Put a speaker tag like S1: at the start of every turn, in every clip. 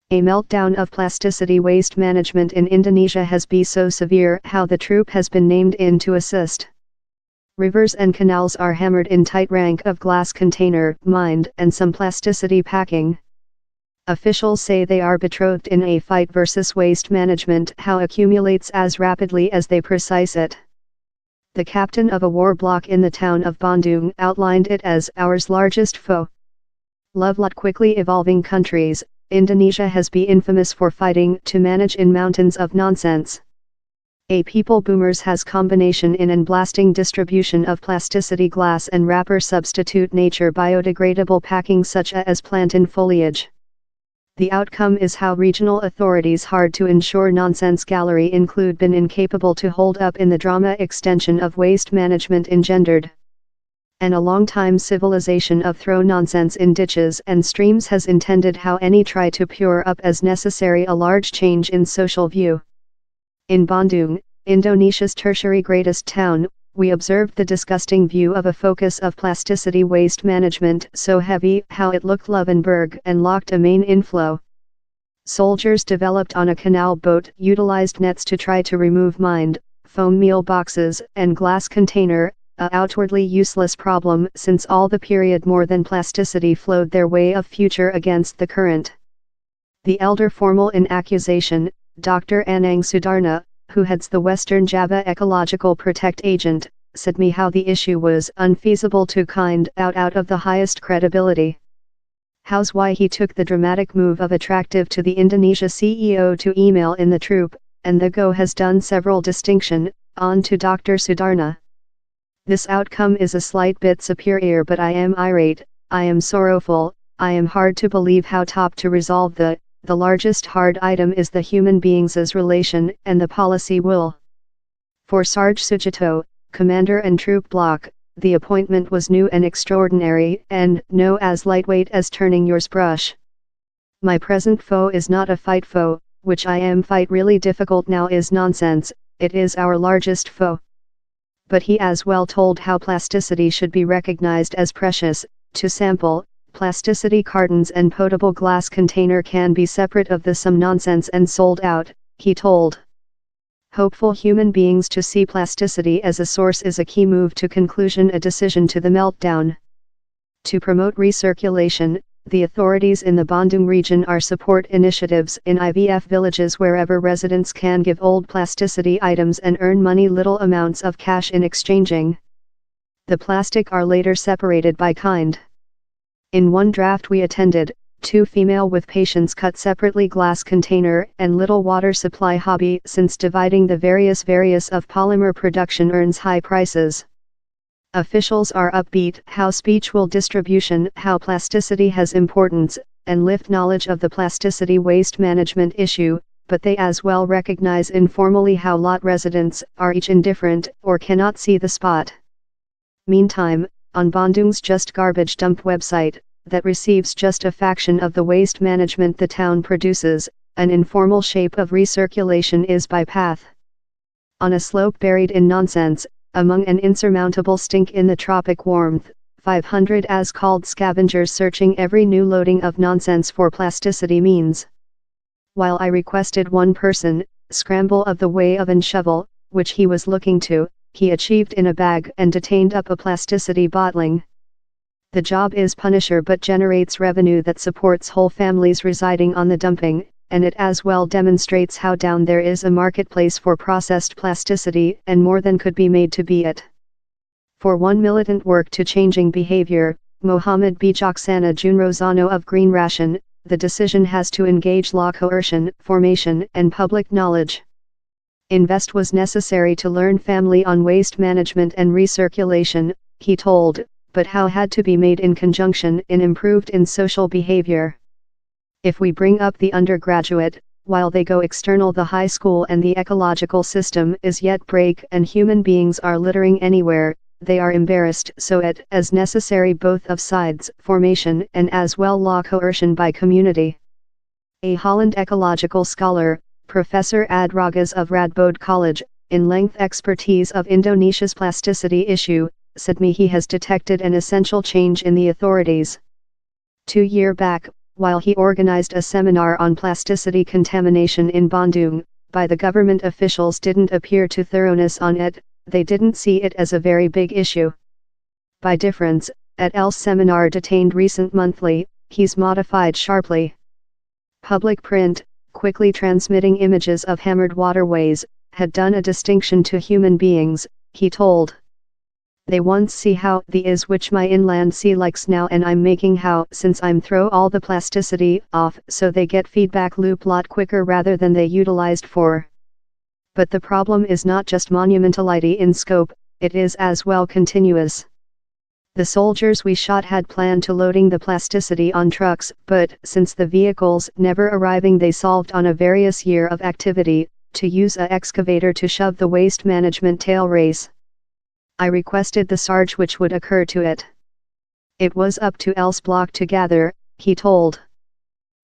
S1: A meltdown of plasticity waste management in Indonesia has been so severe how the troop has been named in to assist. Rivers and canals are hammered in tight rank of glass container, mined, and some plasticity packing. Officials say they are betrothed in a fight versus waste management how accumulates as rapidly as they precise it. The captain of a war block in the town of Bandung outlined it as ours largest foe. Lovelot quickly evolving countries, Indonesia has been infamous for fighting to manage in mountains of nonsense. A people boomers has combination in and blasting distribution of plasticity glass and wrapper substitute nature biodegradable packing such as plantain foliage. The outcome is how regional authorities hard to ensure nonsense gallery include been incapable to hold up in the drama extension of waste management engendered. And a long-time civilization of throw nonsense in ditches and streams has intended how any try to pure up as necessary a large change in social view. In Bandung, Indonesia's tertiary greatest town, we observed the disgusting view of a focus of plasticity waste management so heavy how it looked Lovenberg and locked a main inflow. Soldiers developed on a canal boat utilized nets to try to remove mined, foam meal boxes and glass container, a outwardly useless problem since all the period more than plasticity flowed their way of future against the current. The elder formal in accusation, Dr. Anang Sudarna, who heads the Western Java Ecological Protect Agent, said me how the issue was unfeasible to kind out of the highest credibility. How's why he took the dramatic move of attractive to the Indonesia CEO to email in the troop, and the go has done several distinction, on to Dr. Sudarna. This outcome is a slight bit superior but I am irate, I am sorrowful, I am hard to believe how top to resolve the largest hard item is the human beings' relation and the policy will. For Sarge Sujito, commander and troop block, the appointment was new and extraordinary and no as lightweight as turning yours brush. My present foe is not a fight foe, which I am fight really difficult now is nonsense, it is our largest foe. But he as well told how plasticity should be recognized as precious, to sample, plasticity cartons and potable glass container can be separate of the some nonsense and sold out, he told. Hopeful human beings to see plasticity as a source is a key move to conclusion a decision to the meltdown. To promote recirculation, the authorities in the Bandung region are support initiatives in IVF villages wherever residents can give old plasticity items and earn money little amounts of cash in exchanging. The plastic are later separated by kind. In one draft we attended, 2 female with patients cut separately glass container and little water supply hobby since dividing the various of polymer production earns high prices. Officials are upbeat how speech will distribution how plasticity has importance, and lift knowledge of the plasticity waste management issue, but they as well recognize informally how lot residents are each indifferent or cannot see the spot. Meantime, on Bandung's Just Garbage Dump website, that receives just a fraction of the waste management the town produces, an informal shape of recirculation is by path. On a slope buried in nonsense, among an insurmountable stink in the tropic warmth, 500 as-called scavengers searching every new loading of nonsense for plasticity means. While I requested one person, scramble of the way of an shovel, which he was looking to, he achieved in a bag and detained up a plasticity bottling. The job is punisher but generates revenue that supports whole families residing on the dumping, and it as well demonstrates how down there is a marketplace for processed plasticity and more than could be made to be it. For one militant work to changing behavior, Mohammed Bijaksana Junrozano of Green Ration, the decision has to engage law coercion, formation and public knowledge. Invest was necessary to learn family on waste management and recirculation, he told, but how had to be made in conjunction in improved in social behavior. If we bring up the undergraduate, while they go external the high school and the ecological system is yet break and human beings are littering anywhere, they are embarrassed so it as necessary both of sides formation and as well law coercion by community. A Holland ecological scholar, Professor Ad Ragas of Radboud College, in length expertise of Indonesia's plasticity issue, said me he has detected an essential change in the authorities. 2 years back, while he organized a seminar on plasticity contamination in Bandung, by the government officials didn't appear to thoroughness on it, they didn't see it as a very big issue. By difference, at L's seminar detained recent monthly, he's modified sharply. Public print, quickly transmitting images of hammered waterways, had done a distinction to human beings, he told. They once see how the is which my inland sea likes now, and I'm making how since I'm throw all the plasticity off, so they get feedback loop lot quicker rather than they utilized for. But the problem is not just monumentality in scope, it is as well continuous. The soldiers we shot had planned to loading the plasticity on trucks, but since the vehicles never arriving, they solved on a various year of activity, to use a excavator to shove the waste management tail race. I requested the charge which would occur to it. It was up to else block to gather, he told.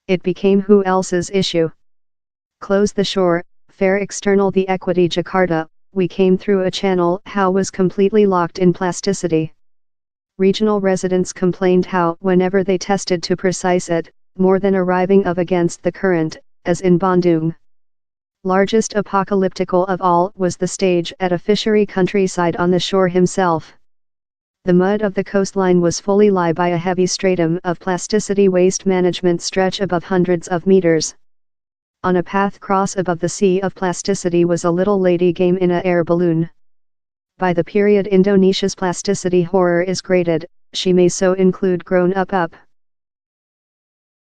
S1: It became who else's issue. Close the shore, fair external the equity Jakarta, we came through a channel how was completely locked in plasticity. Regional residents complained how whenever they tested to precise it, more than arriving of against the current, as in Bandung. Largest apocalyptical of all was the stage at a fishery countryside on the shore himself. The mud of the coastline was fully lie by a heavy stratum of plasticity waste management stretch above hundreds of meters. On a path cross above the sea of plasticity was a little lady game in a air balloon. By the period Indonesia's plasticity horror is graded, she may so include grown up.